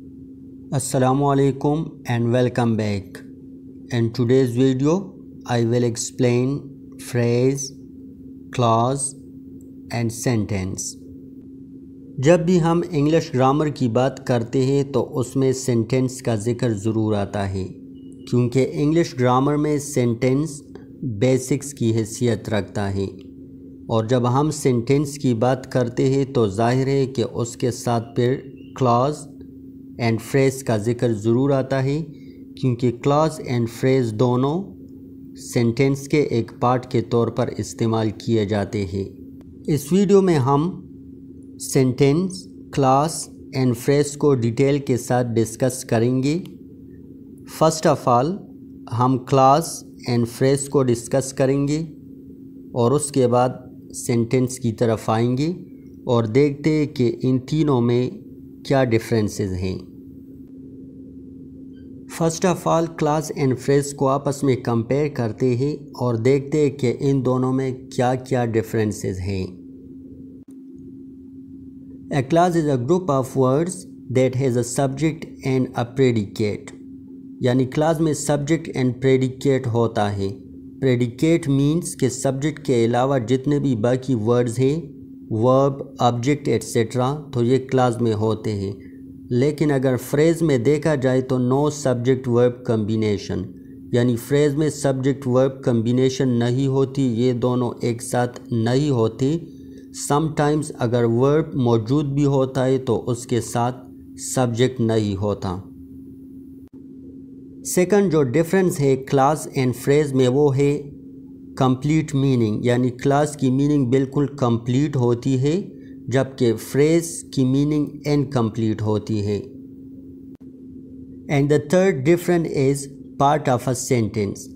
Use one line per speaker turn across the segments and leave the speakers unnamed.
Assalamu alaikum and welcome back. In today's video, I will explain phrase, clause and sentence. جب بھی ہم English grammar کی بات کرتے ہیں تو اس میں سینٹنس کا ذکر ضرور آتا ہے، کیونکہ انگلش گرامر میں سینٹنس بیسکس کی حیثیت رکھتا ہے، اور جب ہم سینٹنس کی بات کرتے ہیں تو ظاہر ہے کہ اس کے ساتھ پھر clause اینڈ فریز کا ذکر ضرور آتا ہے، کیونکہ clause اینڈ فریز دونوں سینٹنس کے ایک پارٹ کے طور پر استعمال کیے جاتے ہیں۔ اس ویڈیو میں ہم سینٹنس، clause اینڈ فریز کو ڈیٹیل کے ساتھ ڈسکس کریں گے۔ فرسٹ آف آل ہم clause اینڈ فریز کو ڈسکس کریں گے اور اس کے بعد سینٹنس کی طرف آئیں گے اور دیکھتے ہیں کہ ان تینوں میں کیا ڈفرینسز ہیں۔ First of all clause and phrase کو آپس میں کمپیئر کرتے ہیں اور دیکھتے ہیں کہ ان دونوں میں کیا کیا ڈفرینسز ہیں۔ A clause is a group of words that has a subject and a predicate. یعنی clause میں subject and predicate ہوتا ہے۔ predicate means کہ subject کے علاوہ جتنے بھی باقی words ہیں، verb, object etc. تو یہ clause میں ہوتے ہیں، لیکن اگر phrase میں دیکھا جائے تو no subject verb combination، یعنی phrase میں subject verb combination نہیں ہوتی، یہ دونوں ایک ساتھ نہیں ہوتے۔ sometimes اگر verb موجود بھی ہوتا ہے تو اس کے ساتھ subject نہیں ہوتا۔ سیکنڈ جو ڈفرینس ہے clause اینڈ phrase میں وہ ہے complete meaning، یعنی clause کی meaning بالکل complete ہوتی ہے جبکہ phrase کی meaning incomplete ہوتی ہے۔ and the third difference is part of a sentence.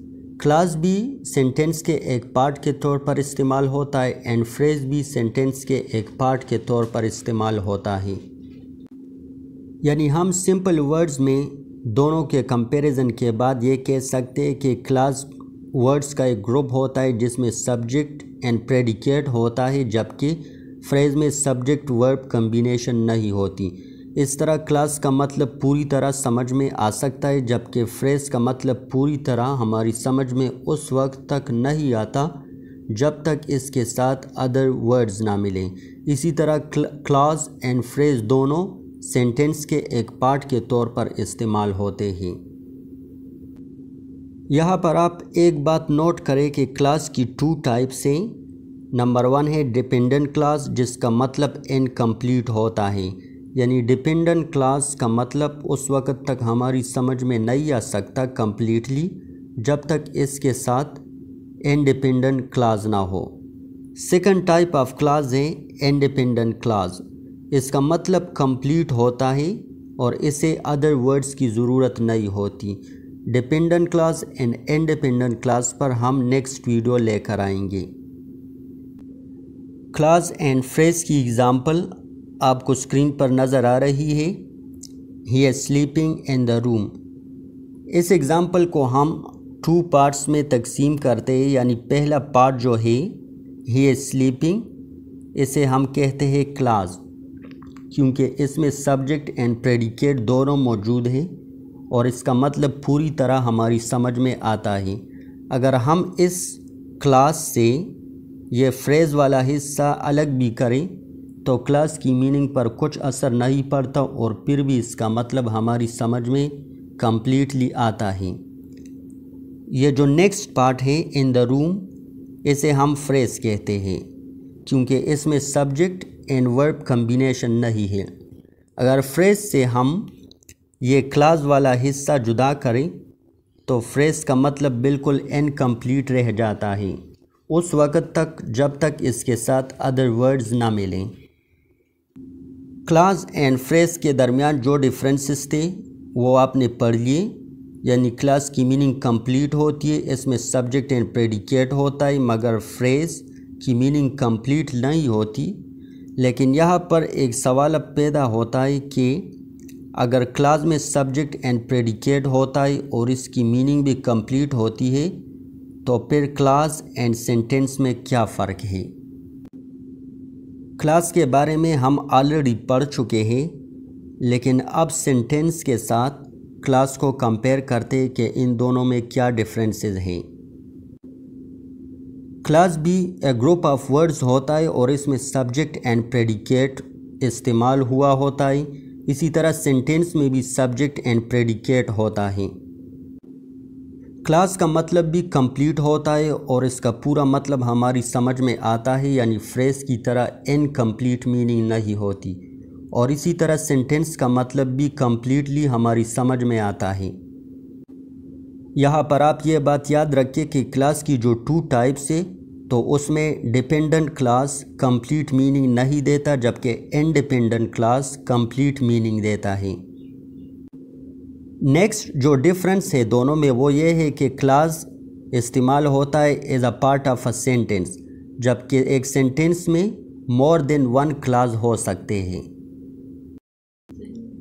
clause بھی سینٹنس کے ایک پارٹ کے طور پر استعمال ہوتا ہے and phrase بھی سینٹنس کے ایک پارٹ کے طور پر استعمال ہوتا ہے۔ یعنی ہم سمپل ورڈز میں دونوں کے کمپیریزن کے بعد یہ کہہ سکتے ہیں کہ clause ورڈز کا ایک گروپ ہوتا ہے جس میں سبجیکٹ اینڈ پریڈیکیٹ ہوتا ہے، جبکہ phrase میں سبجیکٹ ورب کمبینیشن نہیں ہوتی۔ اس طرح clause کا مطلب پوری طرح سمجھ میں آ سکتا ہے، جبکہ phrase کا مطلب پوری طرح ہماری سمجھ میں اس وقت تک نہیں آتا جب تک اس کے ساتھ ادر ورڈز نہ ملیں۔ اسی طرح clause اینڈ phrase دونوں سینٹنس کے ایک پارٹ کے طور پر استعمال ہوتے ہیں۔ یہاں پر آپ ایک بات نوٹ کریں کہ clause کی 2 ٹائپس ہیں۔ نمبر 1 ہے ڈیپینڈنٹ clause، جس کا مطلب انکمپلیٹ ہوتا ہے، یعنی ڈیپینڈنٹ clause کا مطلب اس وقت تک ہماری سمجھ میں نہیں آ سکتا کمپلیٹلی جب تک اس کے ساتھ انڈیپینڈنٹ clause نہ ہو۔ سیکنڈ ٹائپ آف clause ہے انڈیپینڈنٹ clause، اس کا مطلب کمپلیٹ ہوتا ہے اور اسے ادر ورڈز کی ضرورت نہیں ہوتی۔ Dependent clause and independent clause پر ہم نیکسٹ ویڈیو لے کر آئیں گے۔ clause اینڈ phrase کی اگزامپل آپ کو اسکرین پر نظر آ رہی ہے۔ he is sleeping in the room۔ اس اگزامپل کو ہم 2 پارٹس میں تقسیم کرتے ہیں، یعنی پہلا پارٹ جو ہے he is sleeping، اسے ہم کہتے ہیں clause، کیونکہ اس میں سبجیکٹ اینڈ پریڈیکیٹ دونوں موجود ہیں اور اس کا مطلب پوری طرح ہماری سمجھ میں آتا ہے۔ اگر ہم اس clause سے یہ phrase والا حصہ الگ بھی کریں تو clause کی میننگ پر کچھ اثر نہیں پڑتا اور پھر بھی اس کا مطلب ہماری سمجھ میں کمپلیٹلی آتا ہے۔ یہ جو نیکسٹ پارٹ ہے in the room، اسے ہم phrase کہتے ہیں، کیونکہ اس میں سبجیکٹ اینڈ ورب کمبینیشن نہیں ہے۔ اگر phrase سے ہم یہ clause والا حصہ جدا کریں تو phrase کا مطلب بالکل انکمپلیٹ رہ جاتا ہے اس وقت تک جب تک اس کے ساتھ ادر ورڈز نہ ملیں۔ clause اینڈ phrase کے درمیان جو ڈفرینسز تھے وہ آپ نے پڑھ لیے، یعنی clause کی میننگ کمپلیٹ ہوتی ہے، اس میں سبجیکٹ اینڈ پریڈیکیٹ ہوتا ہے، مگر phrase کی میننگ کمپلیٹ نہیں ہوتی۔ لیکن یہاں پر ایک سوال اب پیدا ہوتا ہے کہ اگر clause میں سبجیکٹ اینڈ پریڈیکیٹ ہوتا ہے اور اس کی میننگ بھی کمپلیٹ ہوتی ہے تو پھر clause اینڈ سینٹنس میں کیا فرق ہے؟ clause کے بارے میں ہم آلریڈی پڑھ چکے ہیں۔ لیکن اب سینٹینس کے ساتھ کلاس کو کمپیئر کرتے کہ ان دونوں میں کیا ڈفرینسز ہیں۔ کلاس بھی ایک گروپ آف ورڈز ہوتا ہے اور اس میں سبجیکٹ اینڈ پریڈیکیٹ استعمال ہوا ہوتا ہے۔ اسی طرح سینٹینس میں بھی سبجیکٹ اینڈ پریڈیکیٹ ہوتا ہے۔ کلاس کا مطلب بھی کمپلیٹ ہوتا ہے اور اس کا پورا مطلب ہماری سمجھ میں آتا ہے، یعنی فریز کی طرح انکمپلیٹ میننگ نہیں ہوتی، اور اسی طرح سینٹینس کا مطلب بھی کمپلیٹلی ہماری سمجھ میں آتا ہے۔ یہاں پر آپ یہ بات یاد رکھیں کہ کلاس کی جو 2 ٹائپس ہے تو اس میں ڈیپینڈنٹ کلاس کمپلیٹ میننگ نہیں دیتا، جبکہ انڈیپینڈنٹ کلاس کمپلیٹ میننگ دیتا ہے۔ نیکسٹ جو ڈفرنس ہے دونوں میں وہ یہ ہے کہ کلاس استعمال ہوتا ہے as a part of a sentence, جبکہ ایک سینٹینس میں مور دین 1 کلاس ہو سکتے ہیں۔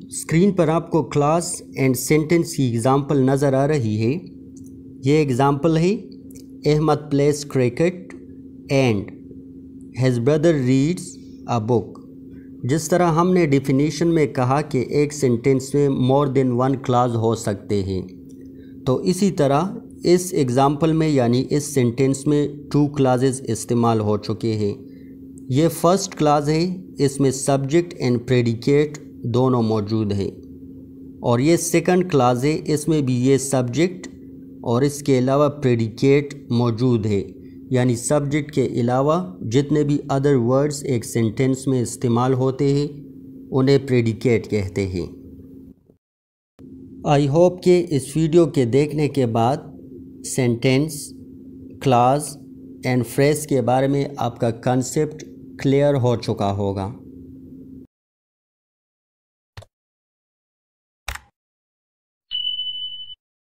اسکرین پر آپ کو کلاس اینڈ سینٹینس کی اگزامپل نظر آ رہی ہے۔ یہ اگزامپل ہے Ahmed plays cricket and his brother reads a book. جس طرح ہم نے ڈیفینیشن میں کہا کہ ایک سینٹینس میں مور دین 1 کلاس ہو سکتے ہیں، تو اسی طرح اس ایگزامپل میں یعنی اس سینٹینس میں 2 کلاسز استعمال ہو چکے ہیں۔ یہ فرسٹ کلاس ہے، اس میں سبجیکٹ اینڈ پریڈیکیٹ دونوں موجود ہیں، اور یہ سیکنڈ کلاس ہے، اس میں بھی یہ سبجیکٹ اور اس کے علاوہ پریڈیکیٹ موجود ہے، یعنی سبجیکٹ کے علاوہ جتنے بھی ادر ورڈز ایک سینٹینس میں استعمال ہوتے ہیں انہیں پریڈیکیٹ کہتے ہیں۔ آئی ہوپ کہ اس ویڈیو کے دیکھنے کے بعد سینٹینس، کلاس اینڈ فریز کے بارے میں آپ کا کنسیپٹ کلیئر ہو چکا ہوگا۔